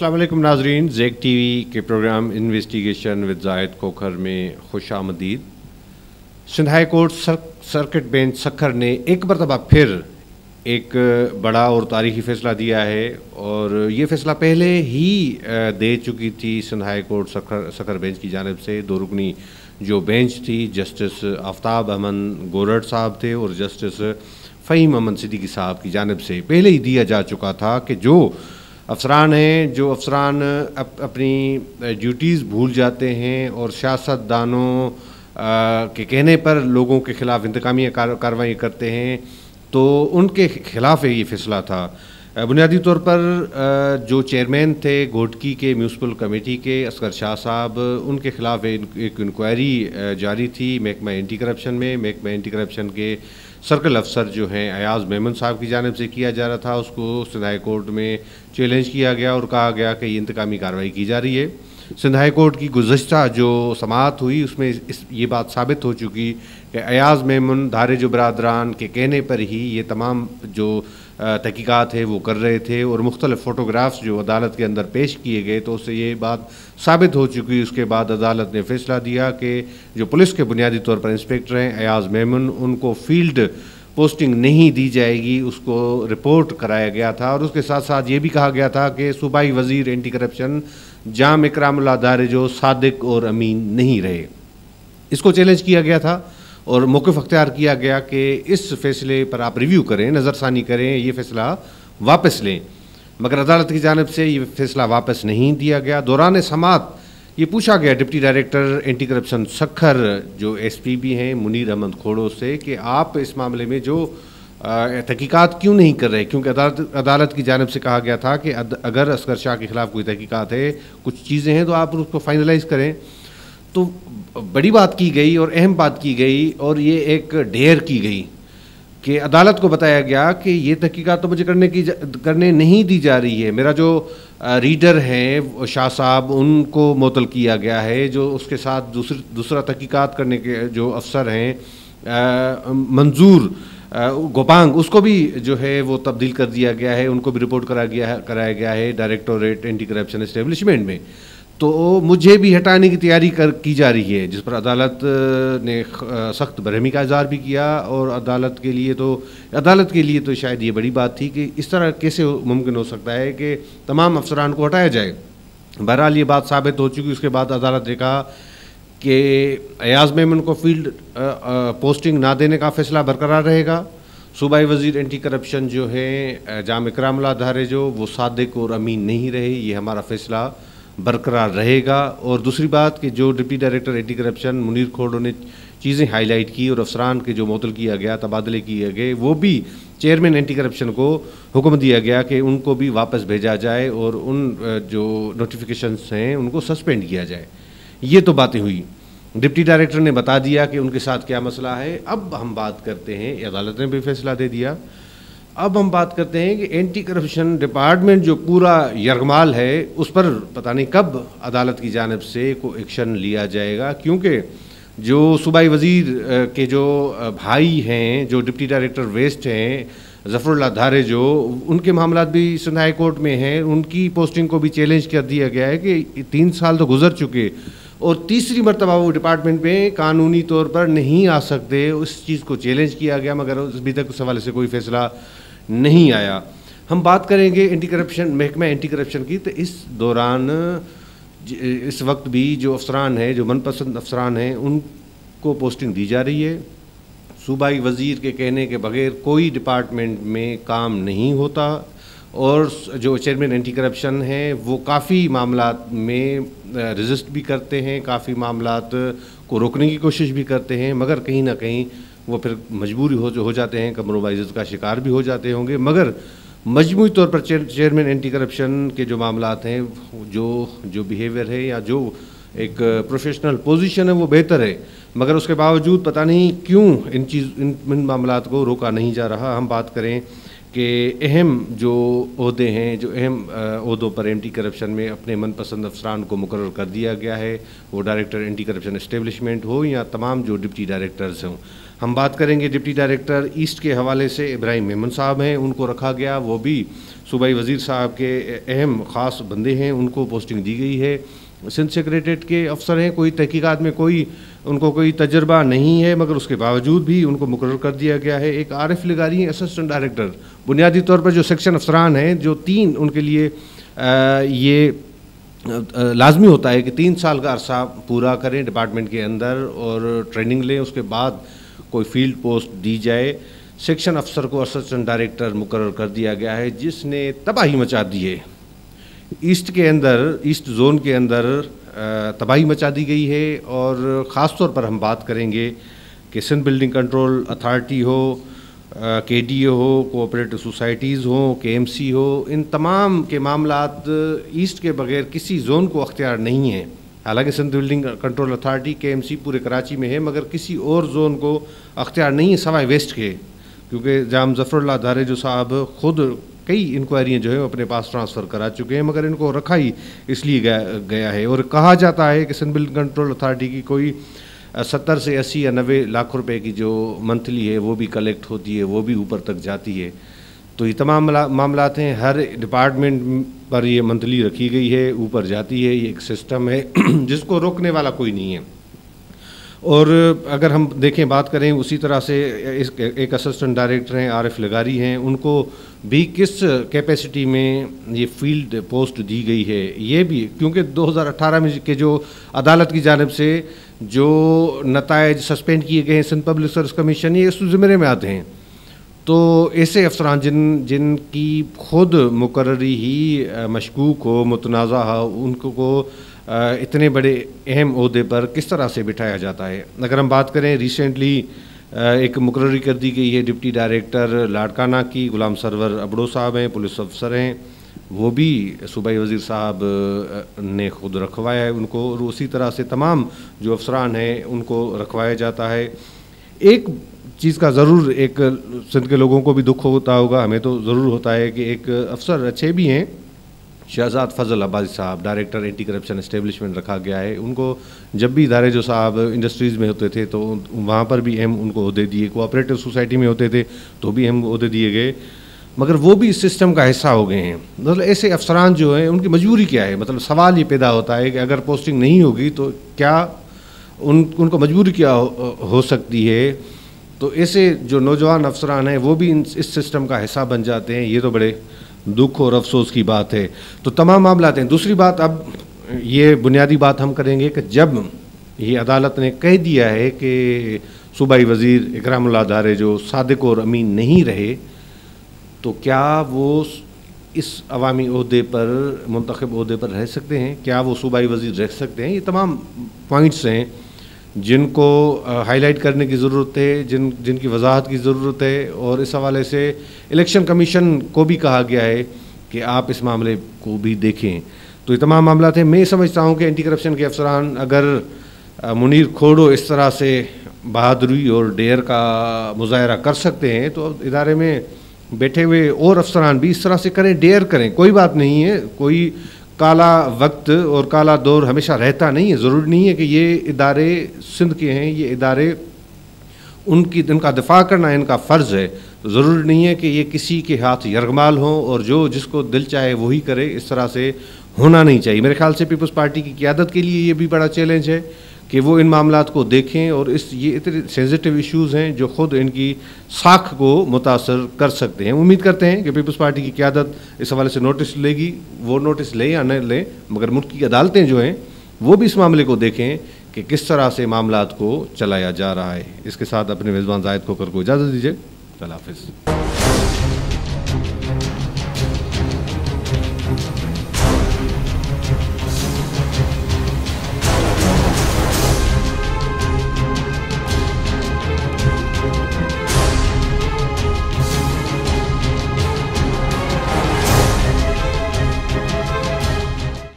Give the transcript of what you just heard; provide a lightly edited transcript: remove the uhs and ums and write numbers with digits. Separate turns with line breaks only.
अस्सलाम वालेकुम नाजरीन, ज़ेक टीवी के programme investigation with Zahid Khokhar में खुश आमदीद। Sindh high court circuit bench Sukkur ने एक मरतबा फिर एक बड़ा और तारीखी फ़ैसला दिया है और ये फ़ैसला पहले ही दे चुकी थी Sindh high court Sukkur bench की जानिब से। दो रुकनी जो बेंच थी, जस्टिस आफ्ताब अहमद गोरड साहब थे और जस्टिस फ़हीम अहमद सिद्दीकी साहब की जानिब से पहले ही दिया जा चुका था कि जो अफसरान हैं, जो अफसरान अपनी ड्यूटीज़ भूल जाते हैं और सियासतदानों के कहने पर लोगों के ख़िलाफ़ इंतकामी कार्रवाई करते हैं, तो उनके ख़िलाफ़ ये फ़ैसला था। बुनियादी तौर पर जो चेयरमैन थे घोटकी के म्यूनसिपल कमेटी के असगर शाह साहब, उनके ख़िलाफ़ एक इंक्वायरी जारी थी महकमा एंटी करप्शन में। महकमा एंटी करप्शन के सर्कल अफसर जो हैं अयाज़ मेमन साहब की जानिब से किया जा रहा था, उसको सिंध हाई कोर्ट में चैलेंज किया गया और कहा गया कि ये इंतकामी कार्रवाई की जा रही है। सिंध हाई कोर्ट की गुज़श्ता जो समाअत हुई उसमें ये बात साबित हो चुकी कि अयाज़ मेमन धारे जो बरादरान के कहने पर ही ये तमाम जो तहकीकात है वो कर रहे थे और मुख्तलिफ फ़ोटोग्राफ्स जो अदालत के अंदर पेश किए गए, तो उससे ये बात साबित हो चुकी। उसके बाद अदालत ने फ़ैसला दिया कि जो पुलिस के बुनियादी तौर पर इंस्पेक्टर हैं अयाज़ मेमन, उनको फील्ड पोस्टिंग नहीं दी जाएगी, उसको रिपोर्ट कराया गया था। और उसके साथ साथ ये भी कहा गया था कि सूबाई वज़ीर एंटी करप्शन जाम इकरामुल्लाह दारेजो सादिक और अमीन नहीं रहे। इसको चैलेंज किया गया था और मौक़िफ़ अख्तियार किया गया कि इस फ़ैसले पर आप रिव्यू करें, नज़रसानी करें, ये फ़ैसला वापस लें। मगर अदालत की जानिब से ये फ़ैसला वापस नहीं दिया गया। दौरान समाअत ये पूछा गया deputy director anti corruption Sukkur जो एसपी भी हैं मुनीर अहमद खोड़ो से कि आप इस मामले में जो तहकीकात क्यों नहीं कर रहे, क्योंकि अदालत की जानिब से कहा गया था कि अगर असगर शाह के ख़िलाफ़ कोई तहकीकात है, कुछ चीज़ें हैं, तो आप उसको फाइनलाइज़ करें। तो बड़ी बात की गई और अहम बात की गई और ये एक ढेर की गई कि अदालत को बताया गया कि ये तहकीकात तो मुझे करने नहीं दी जा रही है। मेरा जो रीडर हैं शाह साहब, उनको मुअत्तल किया गया है। जो उसके साथ दूसरा तहकीकात करने के जो अफसर हैं मंजूर गोपांग, उसको भी जो है वो तब्दील कर दिया गया है, उनको भी रिपोर्ट कराया गया है डायरेक्टोरेट एंटी करप्शन एस्टेब्लिशमेंट में। तो मुझे भी हटाने की तैयारी की जा रही है, जिस पर अदालत ने सख्त बरहमी का इज़हार भी किया। और अदालत के लिए तो शायद ये बड़ी बात थी कि इस तरह कैसे मुमकिन हो सकता है कि तमाम अफसरान को हटाया जाए। बहरहाल ये बात साबित हो चुकी। उसके बाद अदालत ने कहा कि अयाज़ मेमन को फील्ड पोस्टिंग ना देने का फ़ैसला बरकरार रहेगा। सूबाई वज़ीर एंटी करप्शन जो है जाम इकरामुल्लाह दारेजो, वो सादिक और अमीन नहीं रहे, ये हमारा फ़ैसला बरकरार रहेगा। और दूसरी बात कि जो deputy director anti corruption Munir Khoro ने चीज़ें हाईलाइट की और अफसरान के जो मुअत्तल किया गया, तबादले किए गए, वो भी चेयरमैन एंटी करप्शन को हुक्म दिया गया कि उनको भी वापस भेजा जाए और उन जो नोटिफिकेशंस हैं उनको सस्पेंड किया जाए। ये तो बातें हुई। डिप्टी डायरेक्टर ने बता दिया कि उनके साथ क्या मसला है। अब हम बात करते हैं, अदालत ने भी फैसला दे दिया, अब हम बात करते हैं कि एंटी करप्शन डिपार्टमेंट जो पूरा यरगमाल है उस पर पता नहीं कब अदालत की जानिब से कोई एक्शन लिया जाएगा। क्योंकि जो सूबाई वज़ीर के जो भाई हैं, जो डिप्टी डायरेक्टर वेस्ट हैं ज़फ़रुल्लाह दारेजो, उनके मामला भी सिंध हाई कोर्ट में हैं। उनकी पोस्टिंग को भी चैलेंज कर दिया गया है कि 3 साल तो गुजर चुके और तीसरी मरतबा वो डिपार्टमेंट में कानूनी तौर पर नहीं आ सकते। उस चीज़ को चैलेंज किया गया, मगर अभी तक उस हवाले से कोई फ़ैसला नहीं आया। हम बात करेंगे महकमा एंटी करप्शन की। तो इस दौरान इस वक्त भी जो अफसरान हैं, जो मनपसंद अफसरान हैं, उनको पोस्टिंग दी जा रही है। सूबाई वज़ीर के कहने के बगैर कोई डिपार्टमेंट में काम नहीं होता और जो चेयरमैन एंटी करप्शन हैं वो काफ़ी मामलात में रेजिस्ट भी करते हैं, काफ़ी मामलात को रोकने की कोशिश भी करते हैं, मगर कहीं ना कहीं वो फिर मजबूरी हो जाते हैं, कमरों बाइज़्ज़त का शिकार भी हो जाते होंगे। मगर मजमूई तौर पर चेयरमैन एंटी करप्शन के जो मामलात हैं, जो बिहेवियर है या जो एक प्रोफेशनल पोजीशन है वो बेहतर है, मगर उसके बावजूद पता नहीं क्यों इन मामलात को रोका नहीं जा रहा। हम बात करें कि अहम जो ओहदे हैं, जो अहम ओहदों पर एंटी करप्शन में अपने मनपसंद अफसरान को मुकर्रर कर दिया गया है, वो डायरेक्टर एंटी करप्शन एस्टेब्लिशमेंट हो या तमाम जो डिप्टी डायरेक्टर्स हों। हम बात करेंगे डिप्टी डायरेक्टर ईस्ट के हवाले से इब्राहिम मेमन साहब हैं, उनको रखा गया, वो भी सूबाई वज़ीर साहब के अहम ख़ास बंदे हैं, उनको पोस्टिंग दी गई है। सिंध सेक्रेटरीट के अफसर हैं, कोई तहकीकात में उनको कोई तजर्बा नहीं है, मगर उसके बावजूद भी उनको मुकर्रर कर दिया गया है। एक आरिफ लगारी हैं असिस्टेंट डायरेक्टर, बुनियादी तौर पर जो सेक्शन अफसरान हैं, जो 3 उनके लिए ये लाजमी होता है कि 3 साल का अरसा पूरा करें डिपार्टमेंट के अंदर और ट्रेनिंग लें, उसके बाद कोई फील्ड पोस्ट दी जाए। सेक्शन अफसर को असिस्टेंट डायरेक्टर मुकर्रर कर दिया गया है, जिसने तबाही मचा दी है। ईस्ट के अंदर, ईस्ट जोन के अंदर तबाही मचा दी गई है। और ख़ास तौर पर हम बात करेंगे कि सिंध बिल्डिंग कंट्रोल अथॉरिटी हो, KDA हो, कोऑपरेटिव सोसाइटीज़ हो, KMC हो, इन तमाम के मामलात ईस्ट के बगैर किसी जोन को अख्तियार नहीं है। हालांकि Sindh building control authority KMC पूरे कराची में है, मगर किसी और जोन को अख्तियार नहीं है सवाए वेस्ट के, क्योंकि जाम ज़फ़रुल्लाह दारेजो साहब ख़ुद कई इंक्वायरियाँ जो है अपने पास ट्रांसफ़र करा चुके हैं, मगर इनको रखा ही इसलिए गया है। और कहा जाता है कि सिंध बिल्डिंग कंट्रोल अथॉरिटी की कोई 70 से 80 या 90 लाख रुपए की जो मंथली है वो भी कलेक्ट होती है, वो भी ऊपर तक जाती है। तो ये तमाम मामलात हैं, हर डिपार्टमेंट पर ये मंथली रखी गई है, ऊपर जाती है, ये एक सिस्टम है जिसको रोकने वाला कोई नहीं है। और अगर हम देखें, बात करें उसी तरह से एक असिस्टेंट डायरेक्टर हैं आरिफ लगारी हैं, उनको भी किस कैपेसिटी में ये फील्ड पोस्ट दी गई है, ये भी क्योंकि 2018 में के जो अदालत की जानिब से जो नताइज सस्पेंड किए गए हैं सिंध पब्लिक सर्विस कमीशन, ये इस ज़िम्मे में आते हैं। तो ऐसे अफसरान जिनकी खुद मुकर्ररी ही मशकूक हो, मुतनाज़ा हो, उनको इतने बड़े अहम ओहदे पर किस तरह से बिठाया जाता है। अगर हम बात करें, रिसेंटली एक मुकर्ररी कर दी गई है डिप्टी डायरेक्टर लाड़काना की, गुलाम सरवर अबड़ो साहब हैं, पुलिस अफसर हैं, वो भी सूबाई वज़ीर साहब ने खुद रखवाया है उनको, और उसी तरह से तमाम जो अफसरान हैं उनको रखवाया जाता है। एक चीज़ का ज़रूर एक सिंध के लोगों को भी दुख होता होगा, हमें तो ज़रूर होता है कि एक अफसर अच्छे भी हैं, शहजाद फजल अब्बासी साहब, डायरेक्टर एंटी करप्शन एस्टेब्लिशमेंट रखा गया है। उनको जब भी दारेजो साहब इंडस्ट्रीज़ में होते थे तो वहाँ पर भी अहम उनको ओहदे दिए, कोऑपरेटिव सोसाइटी में होते थे तो भी अहम ओहदे दिए गए, मगर वो भी इस सिस्टम का हिस्सा हो गए हैं। मतलब ऐसे अफसरान जो हैं उनकी मजबूरी क्या है, मतलब सवाल ये पैदा होता है कि अगर पोस्टिंग नहीं होगी तो क्या उनको मजबूरी क्या हो सकती है। तो ऐसे जो नौजवान अफसरान हैं वो भी इस सिस्टम का हिस्सा बन जाते हैं, ये तो बड़े दुख और अफसोस की बात है। तो तमाम मामलात हैं। दूसरी बात, अब ये बुनियादी बात हम करेंगे कि जब ये अदालत ने कह दिया है कि सूबाई वज़ीर इकरामुल्लाह दारेजो सादिक और अमीन नहीं रहे, तो क्या वो इस अवामी ओहदे पर, मुंतखब ओहदे पर रह सकते हैं, क्या वो सूबाई वज़ीर रह सकते हैं? ये तमाम पॉइंट्स हैं जिनको हाईलाइट करने की ज़रूरत है, जिनकी वजाहत की ज़रूरत है। और इस हवाले से इलेक्शन कमीशन को भी कहा गया है कि आप इस मामले को भी देखें। तो ये तमाम मामला थे। मैं समझता हूँ कि एंटी करप्शन के अफसरान अगर मुनीर खोड़ो इस तरह से बहादुरी और डेयर का मुजाहरा कर सकते हैं, तो इदारे में बैठे हुए और अफसरान भी इस तरह से करें, डेयर करें। कोई बात नहीं है, कोई काला वक्त और काला दौर हमेशा रहता नहीं है। ज़रूरी नहीं है कि ये इदारे सिंध के हैं, ये इदारे उनका दिफा करना इनका फ़र्ज़ है। तो ज़रूरी नहीं है कि ये किसी के हाथ यरगमाल हों और जो जिसको दिल चाहे वही करे, इस तरह से होना नहीं चाहिए। मेरे ख्याल से पीपल्स पार्टी की क़यादत के लिए ये भी बड़ा चैलेंज है कि वो इन मामलात को देखें, और ये इतने सेंसिटिव इश्यूज़ हैं जो ख़ुद इनकी साख को मुतासर कर सकते हैं। उम्मीद करते हैं कि पीपल्स पार्टी की क़यादत इस हवाले से नोटिस लेगी, वो नोटिस ले या न ले, मगर मुल्क की अदालतें जो हैं वो भी इस मामले को देखें कि किस तरह से मामलात को चलाया जा रहा है। इसके साथ अपने मेज़बान ज़ाहिद खोखर को इजाज़त दीजिए। अल्लाह हाफ़िज़।